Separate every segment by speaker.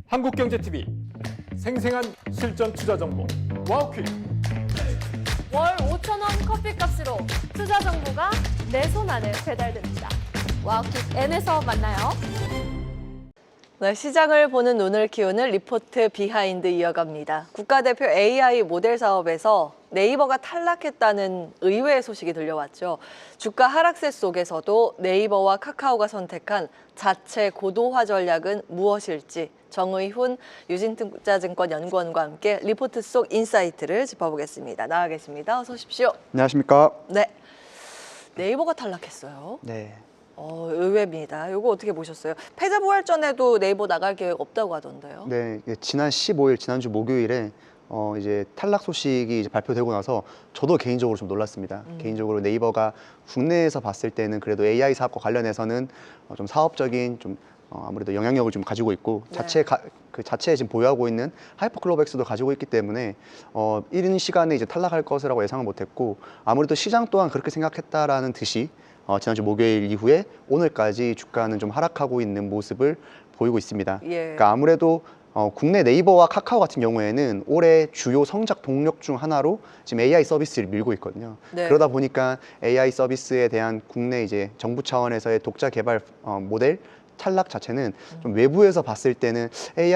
Speaker 1: 한국경제TV 생생한 실전 투자 정보 와우퀴즈.
Speaker 2: 월 5,000원 커피값으로 투자 정보가 내 손 안에 배달됩니다. 와우킥 N에서 만나요.
Speaker 3: 네, 시장을 보는 눈을 키우는 리포트 비하인드 이어갑니다. 국가대표 AI 모델 사업에서 네이버가 탈락했다는 의외의 소식이 들려왔죠. 주가 하락세 속에서도 네이버와 카카오가 선택한 자체 고도화 전략은 무엇일지 정의훈 유진투자증권 연구원과 함께 리포트 속 인사이트를 짚어보겠습니다. 나와 계십니다. 어서 오십시오.
Speaker 4: 안녕하십니까?
Speaker 3: 네, 네이버가 탈락했어요.
Speaker 4: 네.
Speaker 3: 의외입니다. 이거 어떻게 보셨어요? 패자 부활전에도 네이버 나갈 계획 없다고 하던데요.
Speaker 4: 네, 지난 15일 지난주 목요일에 이제 탈락 소식이 이제 발표되고 나서 저도 개인적으로 좀 놀랐습니다. 개인적으로 네이버가 국내에서 봤을 때는 그래도 AI 사업과 관련해서는 좀 사업적인 좀 아무래도 영향력을 좀 가지고 있고
Speaker 3: 네.
Speaker 4: 자체에 지금 보유하고 있는 하이퍼클로백스도 가지고 있기 때문에 이른 시간에 이제 탈락할 것이라고 예상을 못했고 아무래도 시장 또한 그렇게 생각했다라는 듯이 지난주 목요일 이후에 오늘까지 주가는 좀 하락하고 있는 모습을 보이고 있습니다.
Speaker 3: 예.
Speaker 4: 그러니까 아무래도 국내 네이버와 카카오 같은 경우에는 올해 주요 성장 동력 중 하나로 지금 AI 서비스를 밀고 있거든요.
Speaker 3: 네.
Speaker 4: 그러다 보니까 AI 서비스에 대한 국내 이제 정부 차원에서의 독자 개발 모델 탈락 자체는 좀 외부에서 봤을 때는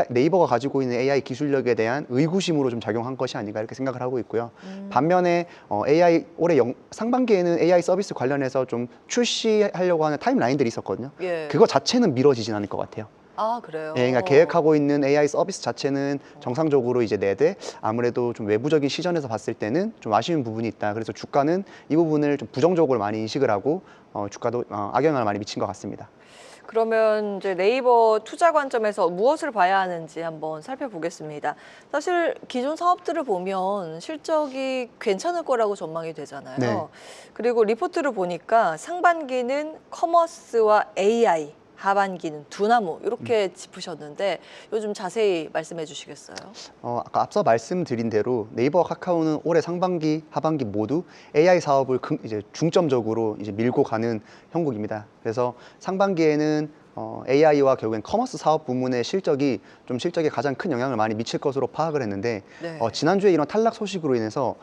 Speaker 4: 네이버가 가지고 있는 AI 기술력에 대한 의구심으로 좀 작용한 것이 아닌가 이렇게 생각을 하고 있고요. 반면에 올해 상반기에는 AI 서비스 관련해서 좀 출시하려고 하는 타임라인들이 있었거든요.
Speaker 3: 예.
Speaker 4: 그거 자체는 미뤄지진 않을 것 같아요.
Speaker 3: 아, 그래요?
Speaker 4: 예, 그러니까 계획하고 있는 AI 서비스 자체는 정상적으로 이제 내되 아무래도 좀 외부적인 시전에서 봤을 때는 좀 아쉬운 부분이 있다. 그래서 주가는 이 부분을 좀 부정적으로 많이 인식을 하고 주가도 악영향을 많이 미친 것 같습니다.
Speaker 3: 그러면 이제 네이버 투자 관점에서 무엇을 봐야 하는지 한번 살펴보겠습니다. 사실 기존 사업들을 보면 실적이 괜찮을 거라고 전망이 되잖아요.
Speaker 4: 네.
Speaker 3: 그리고 리포트를 보니까 상반기는 커머스와 AI, 하반기는 두나무 이렇게 짚으셨는데 요즘 자세히 말씀해 주시겠어요?
Speaker 4: 아까 앞서 말씀드린 대로 네이버와 카카오는 올해 상반기, 하반기 모두 AI 사업을 이제 중점적으로 이제 밀고 가는 형국입니다. 그래서 상반기에는 AI와 결국엔 커머스 사업 부문의 실적에 가장 큰 영향을 많이 미칠 것으로 파악을 했는데
Speaker 3: 네.
Speaker 4: 지난주에 이런 탈락 소식으로 인해서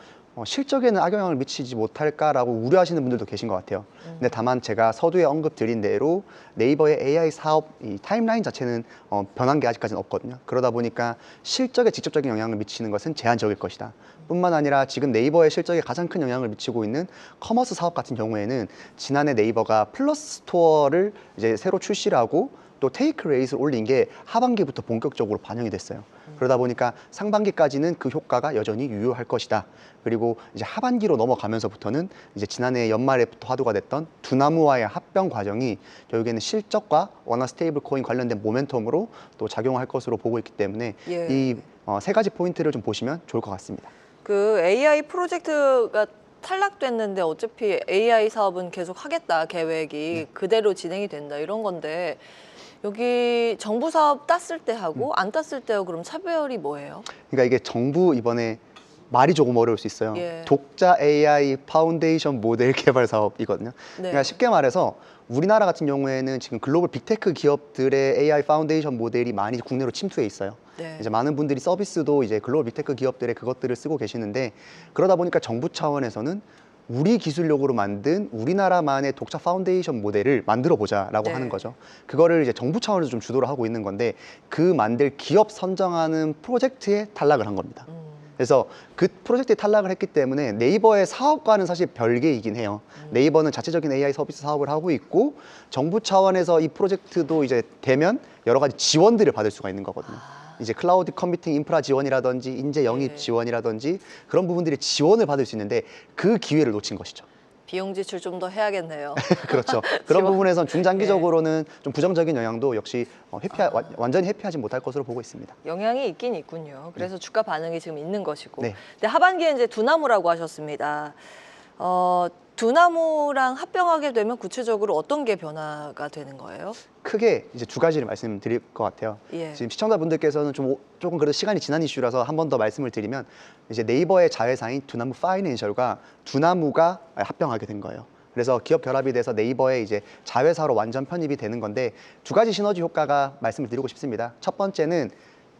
Speaker 4: 실적에는 악영향을 미치지 못할까라고 우려하시는 분들도 계신 것 같아요. 근데 다만 제가 서두에 언급드린 대로 네이버의 AI 사업 이 타임라인 자체는 변한 게 아직까지는 없거든요. 그러다 보니까 실적에 직접적인 영향을 미치는 것은 제한적일 것이다. 뿐만 아니라 지금 네이버의 실적에 가장 큰 영향을 미치고 있는 커머스 사업 같은 경우에는 지난해 네이버가 플러스 스토어를 이제 새로 출시를 하고 또 테이크 레이트를 올린 게 하반기부터 본격적으로 반영이 됐어요. 그러다 보니까 상반기까지는 그 효과가 여전히 유효할 것이다. 그리고 이제 하반기로 넘어가면서부터는 이제 지난해 연말에부터 화두가 됐던 두나무와의 합병 과정이 결국에는 실적과 원화 스테이블 코인 관련된 모멘텀으로 또 작용할 것으로 보고 있기 때문에
Speaker 3: 예.
Speaker 4: 이 세 가지 포인트를 좀 보시면 좋을 것 같습니다.
Speaker 3: 그 AI 프로젝트가 탈락됐는데 어차피 AI 사업은 계속 하겠다 계획이 그대로 진행이 된다 이런 건데 여기 정부 사업 땄을 때 하고 안 땄을 때하고 그럼 차별이 뭐예요?
Speaker 4: 그러니까 이게 정부 이번에 말이 조금 어려울 수 있어요.
Speaker 3: 예.
Speaker 4: 독자 AI 파운데이션 모델 개발 사업이거든요.
Speaker 3: 네.
Speaker 4: 그러니까 쉽게 말해서 우리나라 같은 경우에는 지금 글로벌 빅테크 기업들의 AI 파운데이션 모델이 많이 국내로 침투해 있어요.
Speaker 3: 네.
Speaker 4: 이제 많은 분들이 서비스도 이제 글로벌 빅테크 기업들의 그것들을 쓰고 계시는데 그러다 보니까 정부 차원에서는 우리 기술력으로 만든 우리나라만의 독자 파운데이션 모델을 만들어 보자라고
Speaker 3: 네.
Speaker 4: 하는 거죠. 그거를 이제 정부 차원에서 좀 주도를 하고 있는 건데 그 만들 기업 선정하는 프로젝트에 탈락을 한 겁니다. 그래서 그 프로젝트에 탈락을 했기 때문에 네이버의 사업과는 사실 별개이긴 해요. 네이버는 자체적인 AI 서비스 사업을 하고 있고 정부 차원에서 이 프로젝트도 이제 되면 여러 가지 지원들을 받을 수가 있는 거거든요. 이제 클라우드 컴퓨팅 인프라 지원이라든지 인재 영입
Speaker 3: 네.
Speaker 4: 지원이라든지 그런 부분들의 지원을 받을 수 있는데 그 기회를 놓친 것이죠.
Speaker 3: 비용 지출 좀 더 해야겠네요.
Speaker 4: 그렇죠. 그런
Speaker 3: 지원.
Speaker 4: 부분에선 중장기적으로는 좀 부정적인 영향도 역시 완전히 회피하지 못할 것으로 보고 있습니다.
Speaker 3: 영향이 있긴 있군요. 그래서 주가 반응이 지금 있는 것이고.
Speaker 4: 네.
Speaker 3: 근데 하반기에 이제 두나무라고 하셨습니다. 두나무랑 합병하게 되면 구체적으로 어떤 게 변화가 되는 거예요?
Speaker 4: 크게 이제 두 가지를 말씀드릴 것 같아요.
Speaker 3: 예.
Speaker 4: 지금 시청자분들께서는 조금 그래도 시간이 지난 이슈라서 한 번 더 말씀을 드리면 이제 네이버의 자회사인 두나무 파이낸셜과 두나무가 합병하게 된 거예요. 그래서 기업 결합이 돼서 네이버의 이제 자회사로 완전 편입이 되는 건데 두 가지 시너지 효과가 말씀을 드리고 싶습니다. 첫 번째는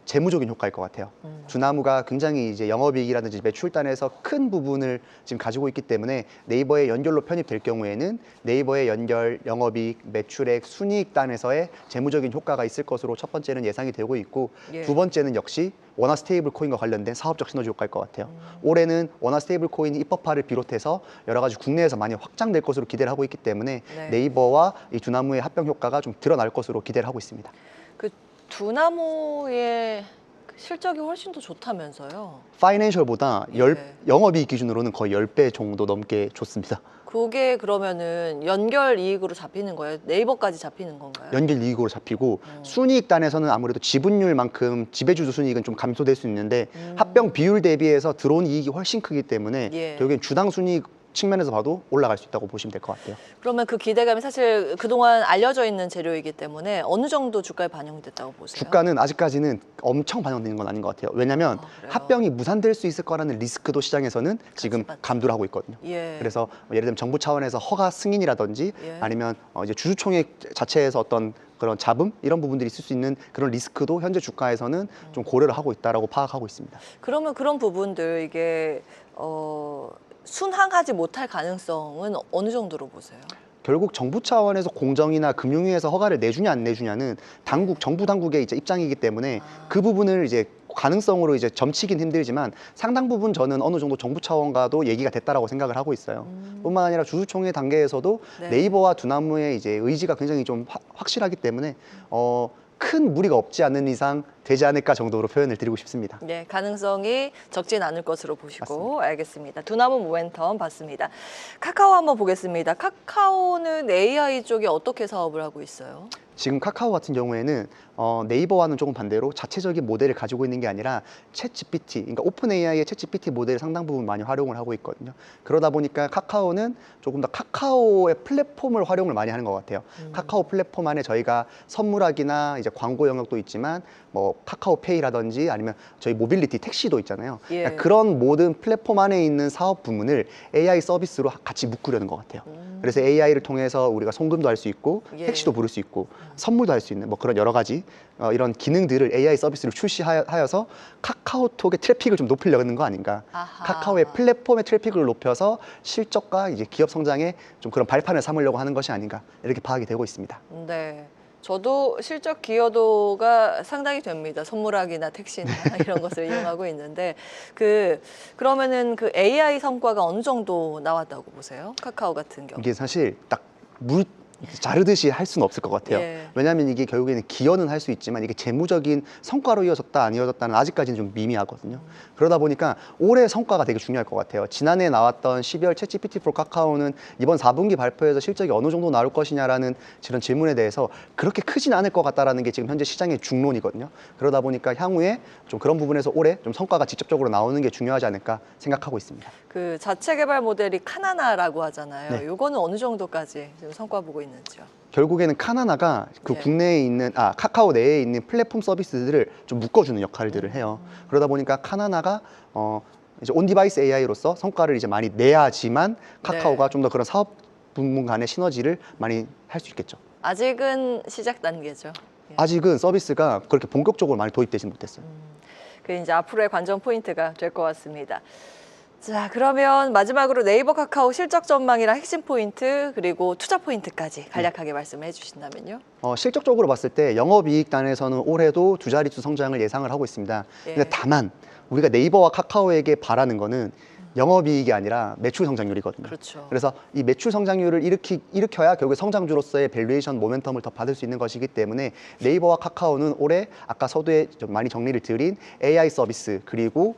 Speaker 4: 재무적인 효과일 것 같아요. 두나무가 굉장히 이제 영업이익이라든지 매출단에서 큰 부분을 지금 가지고 있기 때문에 네이버의 연결로 편입될 경우에는 네이버의 연결, 영업이익, 매출액, 순이익단에서의 재무적인 효과가 있을 것으로 첫 번째는 예상이 되고 있고
Speaker 3: 예.
Speaker 4: 두 번째는 역시 원화 스테이블 코인과 관련된 사업적 시너지 효과일 것 같아요. 올해는 원화 스테이블 코인 입법화를 비롯해서 여러 가지 국내에서 많이 확장될 것으로 기대를 하고 있기 때문에
Speaker 3: 네.
Speaker 4: 네이버와 이 두나무의 합병 효과가 좀 드러날 것으로 기대를 하고 있습니다.
Speaker 3: 그 두나무의 그 실적이 훨씬 더 좋다면서요?
Speaker 4: 파이낸셜보다
Speaker 3: 예.
Speaker 4: 영업이익 기준으로는 거의 10배 정도 넘게 좋습니다.
Speaker 3: 그게 그러면은 연결 이익으로 잡히는 거예요? 네이버까지 잡히는 건가요?
Speaker 4: 연결 이익으로 잡히고 순이익단에서는 아무래도 지분율만큼 지배주주 순이익은 좀 감소될 수 있는데 합병 비율 대비해서 들어온 이익이 훨씬 크기 때문에
Speaker 3: 예.
Speaker 4: 결국엔 주당 순이익 측면에서 봐도 올라갈 수 있다고 보시면 될 것 같아요.
Speaker 3: 그러면 그 기대감이 사실 그동안 알려져 있는 재료이기 때문에 어느 정도 주가에 반영이 됐다고 보세요?
Speaker 4: 주가는 아직까지는 엄청 반영되는 건 아닌 것 같아요. 왜냐하면
Speaker 3: 그래요?
Speaker 4: 합병이 무산될 수 있을 거라는 리스크도 시장에서는 지금
Speaker 3: 맞죠.
Speaker 4: 감두를 하고 있거든요.
Speaker 3: 예.
Speaker 4: 그래서 예를 들면 정부 차원에서 허가 승인이라든지
Speaker 3: 예.
Speaker 4: 아니면 이제 주주총회 자체에서 어떤 그런 잡음 이런 부분들이 있을 수 있는 그런 리스크도 현재 주가에서는 좀 고려를 하고 있다라고 파악하고 있습니다.
Speaker 3: 그러면 그런 부분들 이게 순항하지 못할 가능성은 어느 정도로 보세요?
Speaker 4: 결국 정부 차원에서 공정이나 금융위에서 허가를 내주냐 안 내주냐는 정부 당국의 이제 입장이기 때문에 그 부분을 이제 가능성으로 이제 점치긴 힘들지만 상당 부분 저는 어느 정도 정부 차원과도 얘기가 됐다라고 생각을 하고 있어요. 뿐만 아니라 주주총회 단계에서도
Speaker 3: 네.
Speaker 4: 네이버와 두나무의 이제 의지가 굉장히 좀 확실하기 때문에 큰 무리가 없지 않는 이상 되지 않을까 정도로 표현을 드리고 싶습니다.
Speaker 3: 네, 가능성이 적진 않을 것으로 보시고 알겠습니다. 두나무 모멘텀 봤습니다. 카카오 한번 보겠습니다. 카카오는 AI 쪽에 어떻게 사업을 하고 있어요?
Speaker 4: 지금 카카오 같은 경우에는 네이버와는 조금 반대로 자체적인 모델을 가지고 있는 게 아니라 챗 GPT, 그러니까 오픈 AI의 챗 GPT 모델을 상당 부분 많이 활용을 하고 있거든요. 그러다 보니까 카카오는 조금 더 카카오의 플랫폼을 활용을 많이 하는 것 같아요. 카카오 플랫폼 안에 저희가 선물하기나 이제 광고 영역도 있지만 뭐 카카오페이라든지 아니면 저희 모빌리티 택시도 있잖아요.
Speaker 3: 예.
Speaker 4: 그러니까 그런 모든 플랫폼 안에 있는 사업 부문을 AI 서비스로 같이 묶으려는 것 같아요. 그래서 AI를 통해서 우리가 송금도 할 수 있고
Speaker 3: 예.
Speaker 4: 택시도 부를 수 있고 선물도 할 수 있는 뭐 그런 여러 가지 이런 기능들을 AI 서비스를 출시하여서 카카오톡의 트래픽을 좀 높이려는 거 아닌가.
Speaker 3: 아하.
Speaker 4: 카카오의 플랫폼의 트래픽을 높여서 실적과 이제 기업 성장에 좀 그런 발판을 삼으려고 하는 것이 아닌가 이렇게 파악이 되고 있습니다.
Speaker 3: 네. 저도 실적 기여도가 상당히 됩니다. 선물하기나 택시나 이런 것을 이용하고 있는데 그러면은 그 AI 성과가 어느 정도 나왔다고 보세요? 카카오 같은 경우.
Speaker 4: 이게 사실 딱 자르듯이 할 수는 없을 것 같아요.
Speaker 3: 예.
Speaker 4: 왜냐하면 이게 결국에는 기여는 할 수 있지만 이게 재무적인 성과로 이어졌다 안 이어졌다는 아직까지는 좀 미미하거든요. 그러다 보니까 올해 성과가 되게 중요할 것 같아요. 지난해 나왔던 12월 챗 GPT4 카카오는 이번 4분기 발표에서 실적이 어느 정도 나올 것이냐라는 이런 질문에 대해서 그렇게 크진 않을 것 같다라는 게 지금 현재 시장의 중론이거든요. 그러다 보니까 향후에 좀 그런 부분에서 올해 좀 성과가 직접적으로 나오는 게 중요하지 않을까 생각하고 있습니다.
Speaker 3: 그 자체 개발 모델이 카나나라고 하잖아요.
Speaker 4: 네.
Speaker 3: 요거는 어느 정도까지 지금 성과 보고 있는지요?
Speaker 4: 결국에는 카나나가 그
Speaker 3: 예.
Speaker 4: 국내에 있는 카카오 내에 있는 플랫폼 서비스들을 좀 묶어주는 역할들을 해요. 그러다 보니까 카나나가 이제 온 디바이스 AI로서 성과를 이제 많이 내야지만 카카오가
Speaker 3: 네.
Speaker 4: 좀 더 그런 사업 부문 간의 시너지를 많이 할 수 있겠죠.
Speaker 3: 아직은 시작 단계죠. 예.
Speaker 4: 아직은 서비스가 그렇게 본격적으로 많이 도입되지 못했어요.
Speaker 3: 그 이제 앞으로의 관전 포인트가 될 것 같습니다. 자, 그러면 마지막으로 네이버 카카오 실적 전망이랑 핵심 포인트 그리고 투자 포인트까지 간략하게 말씀해 주신다면요.
Speaker 4: 실적적으로 봤을 때 영업이익단에서는 올해도 두 자릿수 성장을 예상을 하고 있습니다.
Speaker 3: 예.
Speaker 4: 근데 다만 우리가 네이버와 카카오에게 바라는 거는 영업이익이 아니라 매출 성장률이거든요.
Speaker 3: 그렇죠.
Speaker 4: 그래서 이 매출 성장률을 일으켜야 결국 성장주로서의 밸류에이션 모멘텀을 더 받을 수 있는 것이기 때문에 네이버와 카카오는 올해 아까 서두에 좀 많이 정리를 드린 AI 서비스 그리고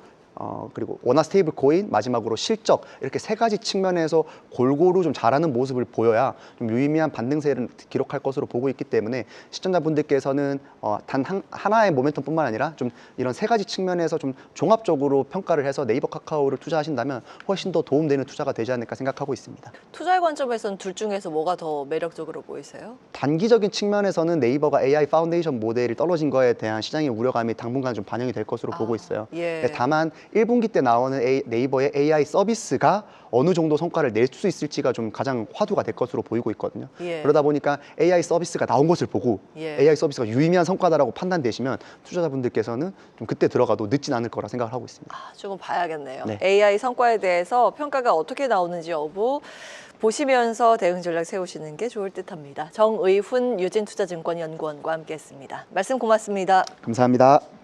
Speaker 4: 원화 스테이블 코인 마지막으로 실적 이렇게 세 가지 측면에서 골고루 좀 잘하는 모습을 보여야 좀 유의미한 반등세를 기록할 것으로 보고 있기 때문에 시청자분들께서는 단 하나의 모멘텀뿐만 아니라 좀 이런 세 가지 측면에서 좀 종합적으로 평가를 해서 네이버 카카오를 투자하신다면 훨씬 더 도움되는 투자가 되지 않을까 생각하고 있습니다.
Speaker 3: 투자의 관점에서는 둘 중에서 뭐가 더 매력적으로 보이세요?
Speaker 4: 단기적인 측면에서는 네이버가 AI 파운데이션 모델이 떨어진 거에 대한 시장의 우려감이 당분간 좀 반영이 될 것으로 보고 있어요.
Speaker 3: 예.
Speaker 4: 다만 1분기 때 나오는 네이버의 AI 서비스가 어느 정도 성과를 낼 수 있을지가 좀 가장 화두가 될 것으로 보이고 있거든요.
Speaker 3: 예.
Speaker 4: 그러다 보니까 AI 서비스가 나온 것을 보고
Speaker 3: 예.
Speaker 4: AI 서비스가 유의미한 성과다라고 판단되시면 투자자분들께서는 좀 그때 들어가도 늦진 않을 거라 생각을 하고 있습니다.
Speaker 3: 조금 봐야겠네요.
Speaker 4: 네.
Speaker 3: AI 성과에 대해서 평가가 어떻게 나오는지 여부 보시면서 대응 전략 세우시는 게 좋을 듯합니다. 정의훈 유진투자증권 연구원과 함께했습니다. 말씀 고맙습니다.
Speaker 4: 감사합니다.